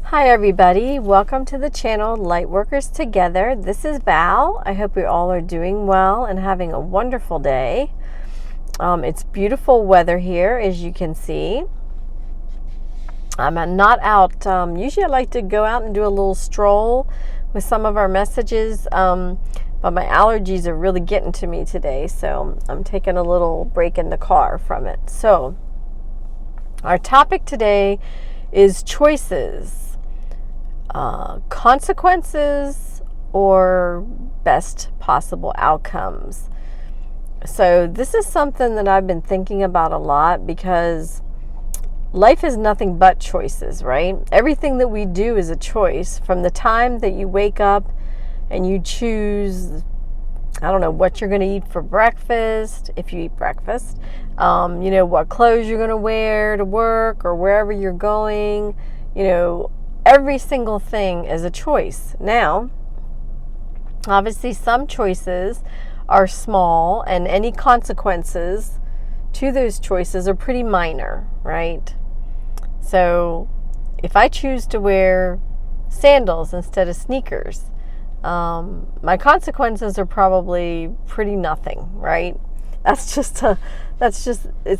Hi everybody, welcome to the channel Lightworkers Together. This is Val. I hope you all are doing well and having a wonderful day. It's beautiful weather here, as you can see. I'm not out. Usually I like to go out and do a little stroll with some of our messages, but my allergies are really getting to me today, so I'm taking a little break in the car from it. So our topic today is choices. Consequences or best possible outcomes. So this is something that I've been thinking about a lot because life is nothing but choices, right? Everything that we do is a choice. From the time that you wake up and you choose, I don't know, what you're going to eat for breakfast, if you eat breakfast, what clothes you're going to wear to work or wherever you're going, every single thing is a choice. Now, obviously some choices are small and any consequences to those choices are pretty minor, right? So if I choose to wear sandals instead of sneakers, my consequences are probably pretty nothing, right? It's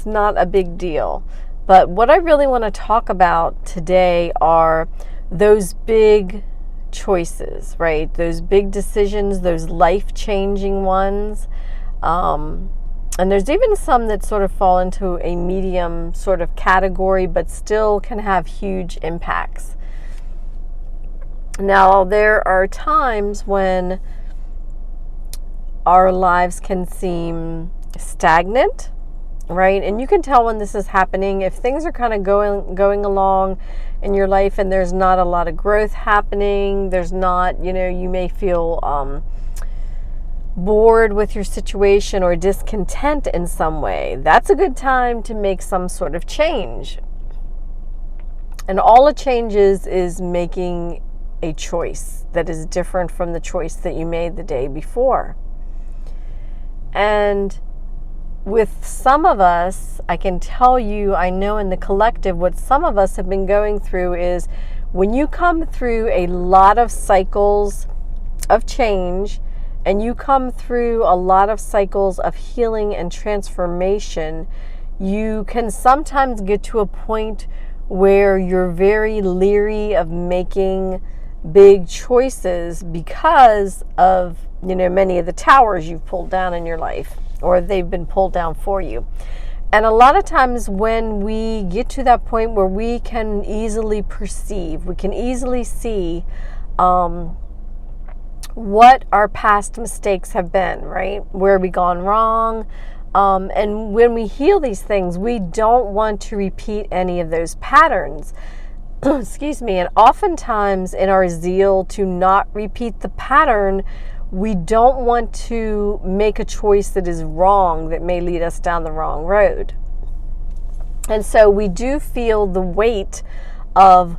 not a big deal. But what I really want to talk about today are those big choices, right? Those big decisions, those life-changing ones. And there's even some that sort of fall into a medium sort of category, but still can have huge impacts. Now, there are times when our lives can seem stagnant, right? And you can tell when this is happening if things are kind of going along in your life and there's not a lot of growth happening. There's not, you may feel bored with your situation or discontent in some way. That's a good time to make some sort of change. And all it changes is making a choice that is different from the choice that you made the day before. And with some of us, I can tell you, I know in the collective, what some of us have been going through is when you come through a lot of cycles of change and you come through a lot of cycles of healing and transformation, you can sometimes get to a point where you're very leery of making big choices because of, many of the towers you've pulled down in your life, or they've been pulled down for you. And a lot of times when we get to that point where we can easily perceive, we can easily see what our past mistakes have been, right? Where we gone wrong. And when we heal these things, we don't want to repeat any of those patterns. Excuse me. And oftentimes in our zeal to not repeat the pattern, we don't want to make a choice that is wrong, that may lead us down the wrong road. And so we do feel the weight of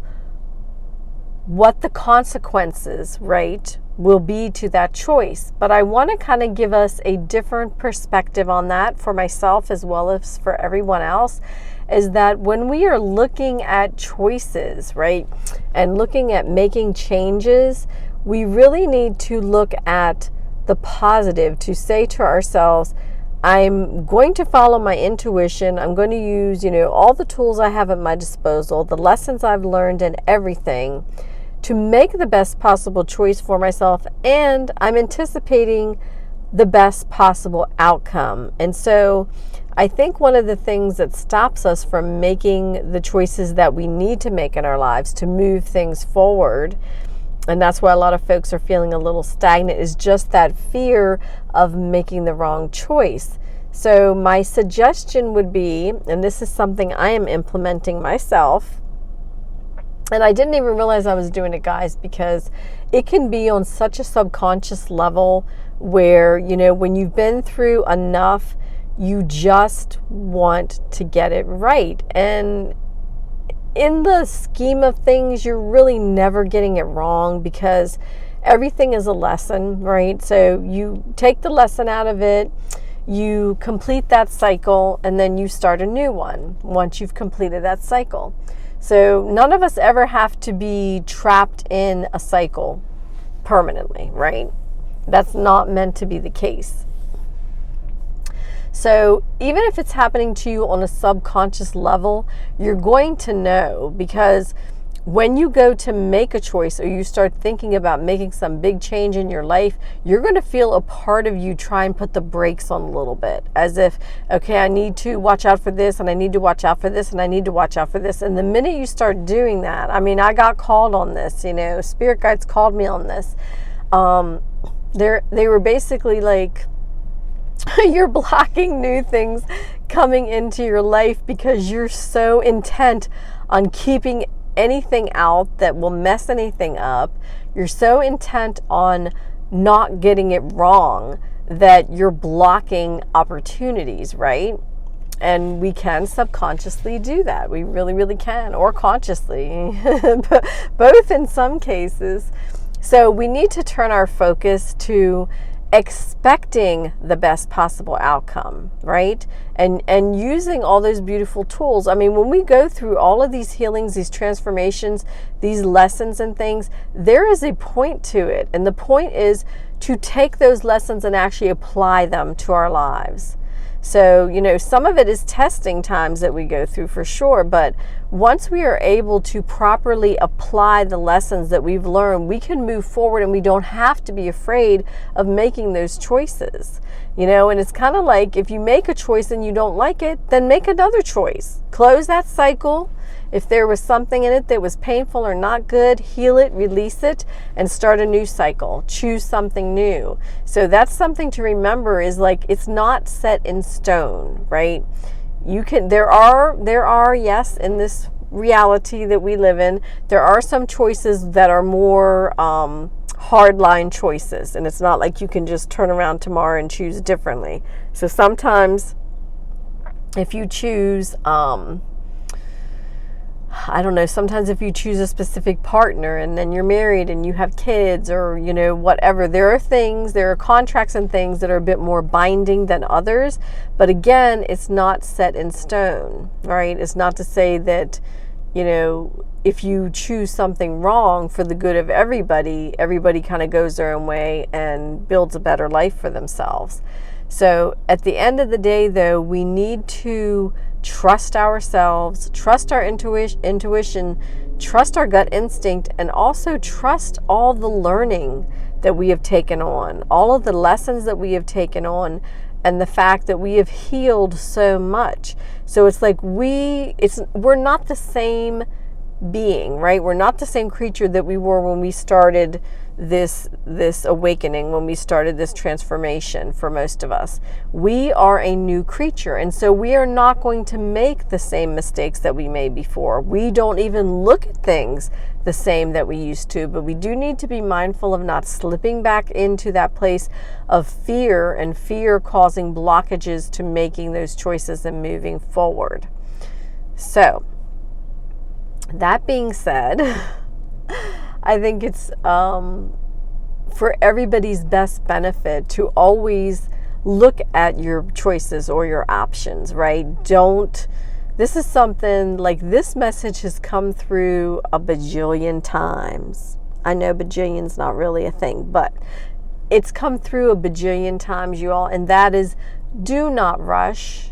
what the consequences, right, will be to that choice. But I want to kind of give us a different perspective on that for myself as well as for everyone else, is that when we are looking at choices, right, and looking at making changes, we really need to look at the positive, to say to ourselves, I'm going to follow my intuition. I'm going to use, all the tools I have at my disposal, the lessons I've learned and everything to make the best possible choice for myself. And I'm anticipating the best possible outcome. And so I think one of the things that stops us from making the choices that we need to make in our lives to move things forward, and that's why a lot of folks are feeling a little stagnant, is just that fear of making the wrong choice. So my suggestion would be, and this is something I am implementing myself, and I didn't even realize I was doing it, guys, because it can be on such a subconscious level where, when you've been through enough, you just want to get it right. And in the scheme of things, you're really never getting it wrong because everything is a lesson, right? So you take the lesson out of it, you complete that cycle, and then you start a new one once you've completed that cycle. So none of us ever have to be trapped in a cycle permanently, right? That's not meant to be the case. So even if it's happening to you on a subconscious level, you're going to know, because when you go to make a choice or you start thinking about making some big change in your life, you're going to feel a part of you try and put the brakes on a little bit, as if, okay, I need to watch out for this, and I need to watch out for this, and I need to watch out for this. And the minute you start doing that, I mean, I got called on this, spirit guides called me on this. They were basically like, you're blocking new things coming into your life because you're so intent on keeping anything out that will mess anything up. You're so intent on not getting it wrong that you're blocking opportunities, right? And we can subconsciously do that. We really, really can, or consciously, both in some cases. So we need to turn our focus to expecting the best possible outcome, right? And using all those beautiful tools. I mean, when we go through all of these healings, these transformations, these lessons and things, there is a point to it. And the point is to take those lessons and actually apply them to our lives. So, some of it is testing times that we go through for sure, but once we are able to properly apply the lessons that we've learned, we can move forward and we don't have to be afraid of making those choices. And it's kind of like, if you make a choice and you don't like it, then make another choice. Close that cycle. If there was something in it that was painful or not good, heal it, release it, and start a new cycle. Choose something new. So that's something to remember, is like, it's not set in stone, right? There are, yes, in this reality that we live in, there are some choices that are more hardline choices. And it's not like you can just turn around tomorrow and choose differently. So sometimes if you choose, sometimes if you choose a specific partner and then you're married and you have kids, or, whatever, there are contracts and things that are a bit more binding than others. But again, it's not set in stone, right? It's not to say that, if you choose something wrong for the good of everybody kind of goes their own way and builds a better life for themselves. So at the end of the day, though, we need to trust ourselves, trust our intuition, trust our gut instinct, and also trust all the learning that we have taken on, all of the lessons that we have taken on, and the fact that we have healed so much. So it's like we're not the same being, right? We're not the same creature that we were when we started this awakening, when we started this transformation. For most of us, we are a new creature, and so we are not going to make the same mistakes that we made before. We don't even look at things the same that we used to, but we do need to be mindful of not slipping back into that place of fear, and fear causing blockages to making those choices and moving forward. So that being said, I think it's for everybody's best benefit to always look at your choices or your options, right? This is something like, this message has come through a bajillion times. I know bajillion's not really a thing, but it's come through a bajillion times, you all, and that is, do not rush,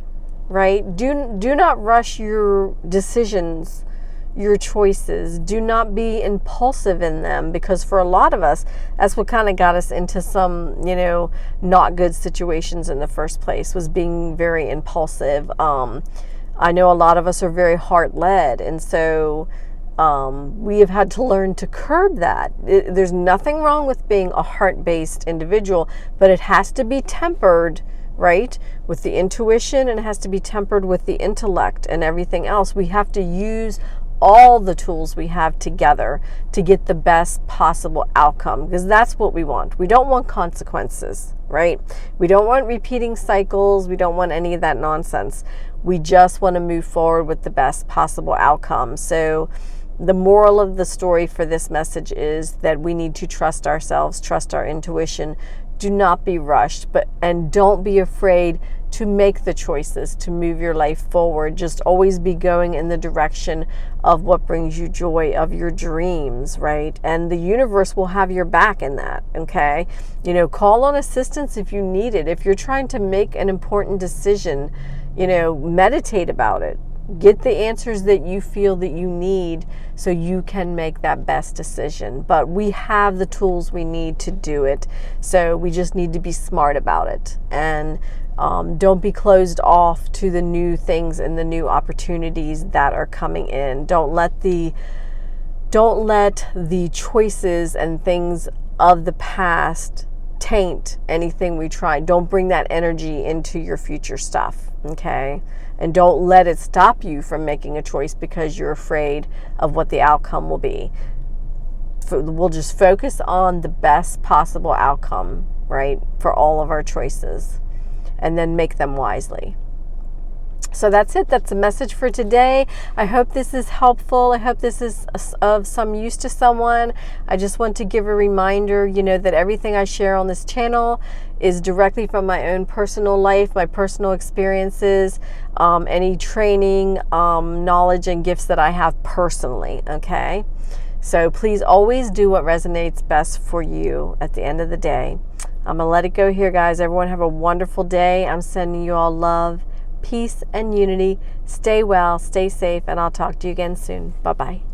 right? Do not rush your decisions, your choices. Do not be impulsive in them, because for a lot of us, that's what kind of got us into some, not good situations in the first place, was being very impulsive. I know a lot of us are very heart-led, and so we have had to learn to curb that. There's nothing wrong with being a heart-based individual, but it has to be tempered, right, with the intuition, and it has to be tempered with the intellect and everything else. We have to use all the tools we have together to get the best possible outcome, because that's what we want. We don't want consequences, right? We don't want repeating cycles. We don't want any of that nonsense. We just want to move forward with the best possible outcome. So the moral of the story for this message is that we need to trust ourselves, trust our intuition. Do not be rushed, and don't be afraid to make the choices to move your life forward. Just always be going in the direction of what brings you joy, of your dreams, right? And the universe will have your back in that, okay? Call on assistance if you need it. If you're trying to make an important decision, meditate about it. Get the answers that you feel that you need so you can make that best decision. But we have the tools we need to do it. So we just need to be smart about it. And don't be closed off to the new things and the new opportunities that are coming in. Don't let the choices and things of the past taint anything we try. Don't bring that energy into your future stuff, okay? And don't let it stop you from making a choice because you're afraid of what the outcome will be. We'll just focus on the best possible outcome, right, for all of our choices, and then make them wisely. So that's it. That's a message for today. I hope this is helpful. I hope this is of some use to someone. I just want to give a reminder, that everything I share on this channel is directly from my own personal life, my personal experiences, any training, knowledge, and gifts that I have personally, okay? So please always do what resonates best for you at the end of the day. I'm going to let it go here, guys. Everyone have a wonderful day. I'm sending you all love, peace, and unity. Stay well, stay safe, and I'll talk to you again soon. Bye-bye.